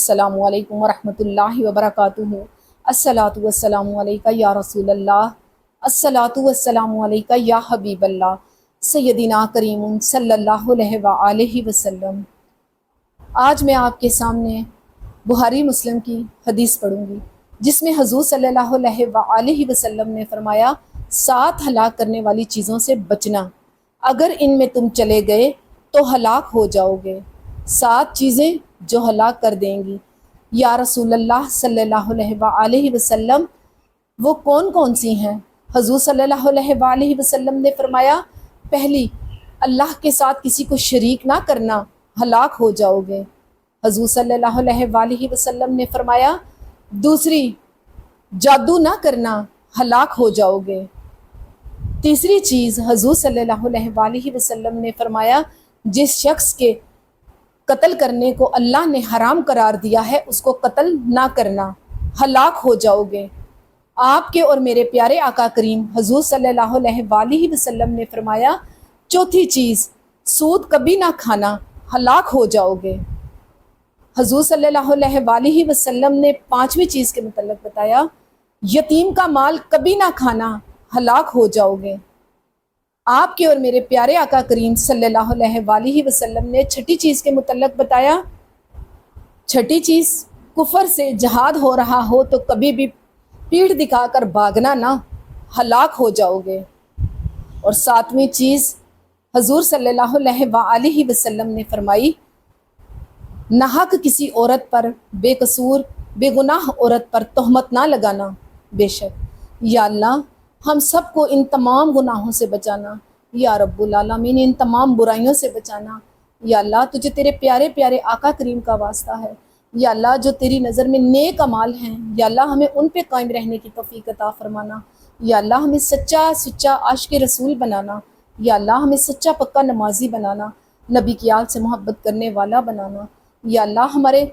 السلام علیکم ورحمۃ اللہ وبرکاتہ۔ الصلاۃ والسلام علیکہ یا رسول اللہ، الصلاۃ والسلام علیکہ یا حبیب اللہ، سیدنا کریم صلی اللہ علیہ وآلہ وسلم۔ آج میں آپ کے سامنے بخاری مسلم کی حدیث پڑھوں گی، جس میں حضور صلی اللہ علیہ وآلہ وسلم نے فرمایا 7 ہلاک کرنے والی چیزوں سے بچنا، اگر ان میں تم چلے گئے تو ہلاک ہو جاؤ گے۔ 7 چیزیں جو ہلاک کر دیں گی۔ یا رسول اللہ صلی اللہ علیہ وآلہ وسلم وہ کون کون سی ہیں؟ حضور صلی اللہ علیہ وآلہ وسلم نے فرمایا، پہلی، اللہ کے ساتھ کسی کو شریک نہ کرنا، ہلاک ہو جاؤ گے۔ حضور صلی اللہ علیہ وآلہ وسلم نے فرمایا، دوسری، جادو نہ کرنا، ہلاک ہو جاؤ گے۔ تیسری چیز حضور صلی اللہ علیہ وآلہ وسلم نے فرمایا، جس شخص کے قتل کرنے کو اللہ نے حرام قرار دیا ہے اس کو قتل نہ کرنا، ہلاک ہو جاؤ گے۔ آپ کے اور میرے پیارے آقا کریم حضور صلی اللہ علیہ وآلہ وسلم نے فرمایا، چوتھی چیز، سود کبھی نہ کھانا، ہلاک ہو جاؤ گے۔ حضور صلی اللہ علیہ وآلہ وسلم نے 5ویں چیز کے متعلق بتایا، یتیم کا مال کبھی نہ کھانا، ہلاک ہو جاؤ گے۔ آپ کے اور میرے پیارے آقا کریم صلی اللہ علیہ وآلہ وسلم نے 6ٹھی چیز کے متعلق بتایا، 6ٹھی چیز، کفر سے جہاد ہو رہا ہو تو کبھی بھی پیٹھ دکھا کر بھاگنا نہ، ہلاک ہو جاؤ گے۔ اور 7ویں چیز حضور صلی اللہ علیہ وآلہ وسلم نے فرمائی، ناحق کسی عورت پر، بے قصور بے گناہ عورت پر تہمت نہ لگانا۔ بے شک یا اللہ ہم سب کو ان تمام گناہوں سے بچانا، یا رب العالمین ان تمام برائیوں سے بچانا۔ یا اللہ تجھے تیرے پیارے پیارے آقا کریم کا واسطہ ہے، یا اللہ جو تیری نظر میں نیک اعمال ہیں، یا اللہ ہمیں ان پہ قائم رہنے کی توفیق عطا فرمانا۔ یا اللہ ہمیں سچا عاشق رسول بنانا، یا اللہ ہمیں سچا پکا نمازی بنانا، نبی کی آل سے محبت کرنے والا بنانا۔ یا اللہ ہمارے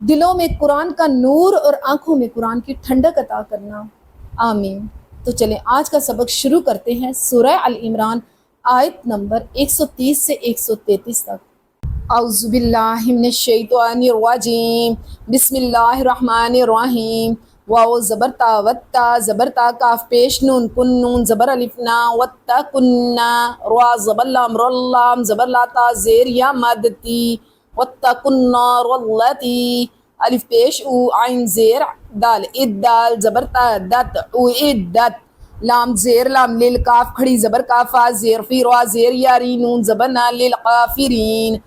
دلوں میں قرآن کا نور اور آنکھوں میں قرآن کی ٹھنڈک عطا کرنا، آمین۔ تو چلیں آج کا سبق شروع کرتے ہیں۔ سورہ ال عمران آیت نمبر 130 سے 133 تک۔ اعوذ باللہ من الشیطان الرجیم، بسم اللہ الرحمن الرحیم۔ واو زبر تا وتا زبر تا کاف پیش نون کن نون زبر الف نا وتا کننا را زبر لام رلام زبر لا تا زیر یا مدتی وتا کننا رلتی الف پیش او عین زیر دال ادال زبر تا دت او ادت لام زیر لام لیل کاف کھڑی زبر کافا زیر فی را زیر یاری نون زبر نا للقافرین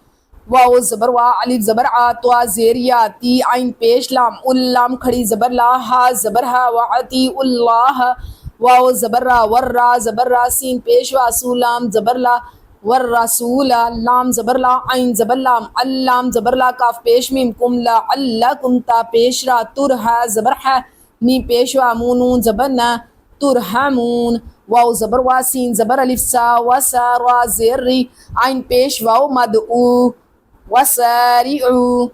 واو زبر وا الف زبر آ تو زیر یاتی عین پیش لام اللام کھڑی زبر لا ہا زبر ہا وعتی اللہ واو زبر را ور را زبر را سین پیش وا سولام زبر لا ور رسول لام زبر لا عین زبر لام اللام زبر لا کاف پیش میم کم لا علکم تا پیش را ترہا زبر ہا میم پیش وا مونون زبر نا ترحمون واو زبر وا سین زبر الف سا وسا را زیر ری عین پیش واو مدعو وسارعو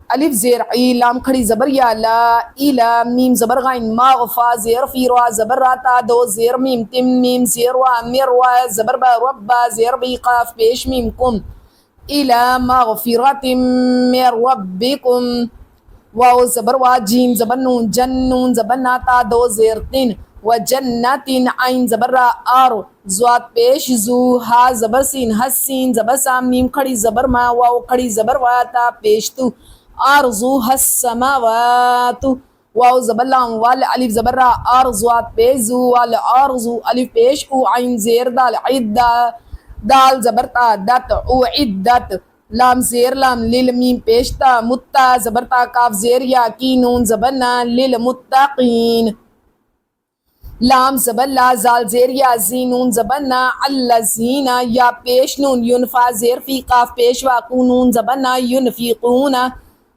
الف زیر عی لام کھڑی زبر یا لا الا میم زبر غین ما غفا زیر فی را زبر را تا دو زیر میم تم میم زیر وا میر وا زبر با ربا زیر بی قاف پیش میم کم الا مغفرت من ربکم واو زبر وا جیم زبر نون جن نون زبر نا تا دو زیر تن و جنتین عین زبر را آر زوات پیش زو ہا زبر سین حسین زبر سام میم کھڑی زبر ما واو کھڑی زبر وا تا پیش تو آرزو السماوات واو زبر لام وال الف زبر را آر زوات پیش زو وال آرزو الف پیش او عین زیر دال عدہ دال زبر تا دت او عدت لام زیر لام لیل میم پیش تا متا زبر تا کاف زیر یا کی نون زبر نا للمتقین لام زبر لا زال زیر یا زینون زبر نا الذین یا پیش نون ینفا زیر فی قاف پیش وا نون زبر نا ینفقون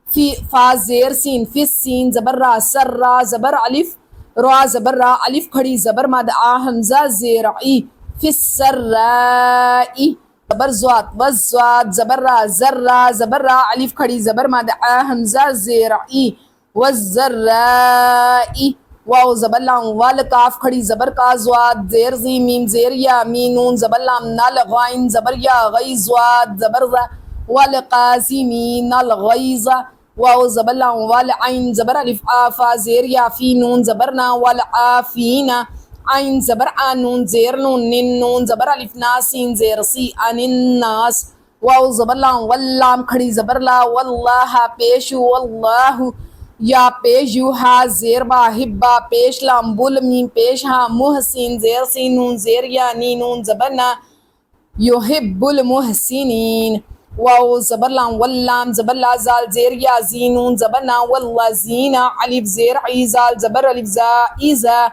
فی فا زیر سین فی سین زبر را سر را زبر الف را زبر را الف کھڑی زبر مد آ حمزہ زیر ای فی السرائی زبر زوات وزوات زبر را زر را زبر را الف کھڑی زبر مد آ حمزہ زیر ای وزرائی واو زبر لام وال کاف کھڑی زبر کا زوات زیر زی میم زیر یا مینون زبر لام نال غائن زبر یا غی زوات زبر ز والقاسمین الغیظ واو زبر لا والعین زبر الف آ فا زیر یا فی نون زبر نا والعافین عین زبر آ نون زیر نون نن نون زبر الف نا سین زیر سی ان الناس واو زبر لا واللام کھڑی زبر لا واللہ پیش واللہ یا پیش یو ہا زیر با ہبا پیش لام بول میم پیش ہا محسن زیر سی نون زیر یا نی نون زبر نا یحب المحسنین واو زبر لام واللام زبر لا زال زیر یا زینون زبر نا والذین الف زیر عی زال زبر الف زا ایزا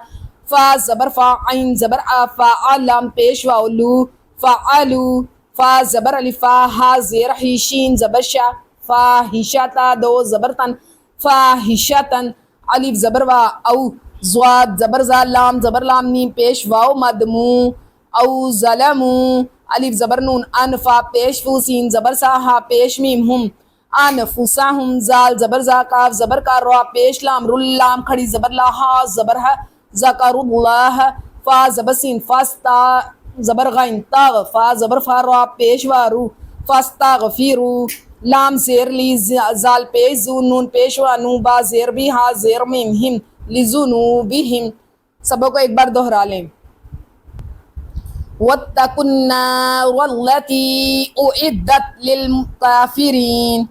فا زبر فا عین زبر آ فا لام پیش واو لو فعلو فا زبر الف فا ہا زیر ہی شین زبر شا فاحشتا دو زبر تن فاحشتن الف زبر وا او زواد زبر زا لام زبر لام نیم پیش واو مدمو او ظلمو الف زبر نون انفا پیش فو سین زبر سا ہا پیش میم ہم انفسہم زال زبر زا کاف زبر کا را پیش لام رلام کھڑی زبر لا ہا زبر ہے ذکر اللہ فا زبر سین فاستا زبر غین تاغ فا زبر فا را پیش وارو فاستغفرو لام زیر لی زال پیش زو نون پیش وانو با زیر بھی ہا زیر میم ہم لزنوبہم سبق کو ایک بار دہرا لیں واتقوا النار التي أعدت للكافرين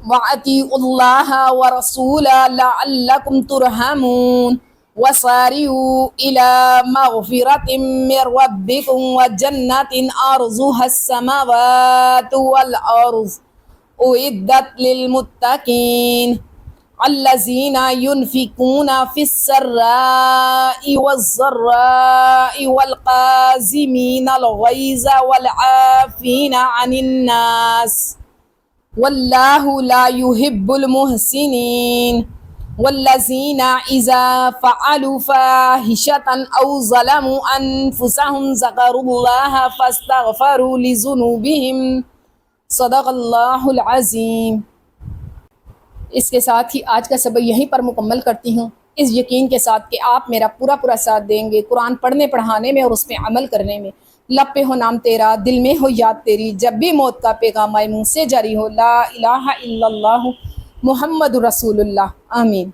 وأطيعوا الله ورسوله لعلكم ترحمون وسارعوا إلى مغفرة من ربكم وجنة أرضها السماوات والأرض أعدت للمتقين الذين ينفقون في السراء والضراء والقازمين الغيظ والعافين عن الناس والله لا يحب المحسنين والذين إذا فعلوا فاحشة أو ظلموا أنفسهم ذكروا الله فاستغفروا لذنوبهم صدق اللہ العظیم۔ اس کے ساتھ ہی آج کا سبق یہیں پر مکمل کرتی ہوں، اس یقین کے ساتھ کہ آپ میرا پورا ساتھ دیں گے قرآن پڑھنے پڑھانے میں اور اس پہ عمل کرنے میں۔ لب پہ ہو نام تیرا، دل میں ہو یاد تیری، جب بھی موت کا پیغام آئے منہ سے جاری ہو لا الہ الا اللہ محمد رسول اللہ، آمین۔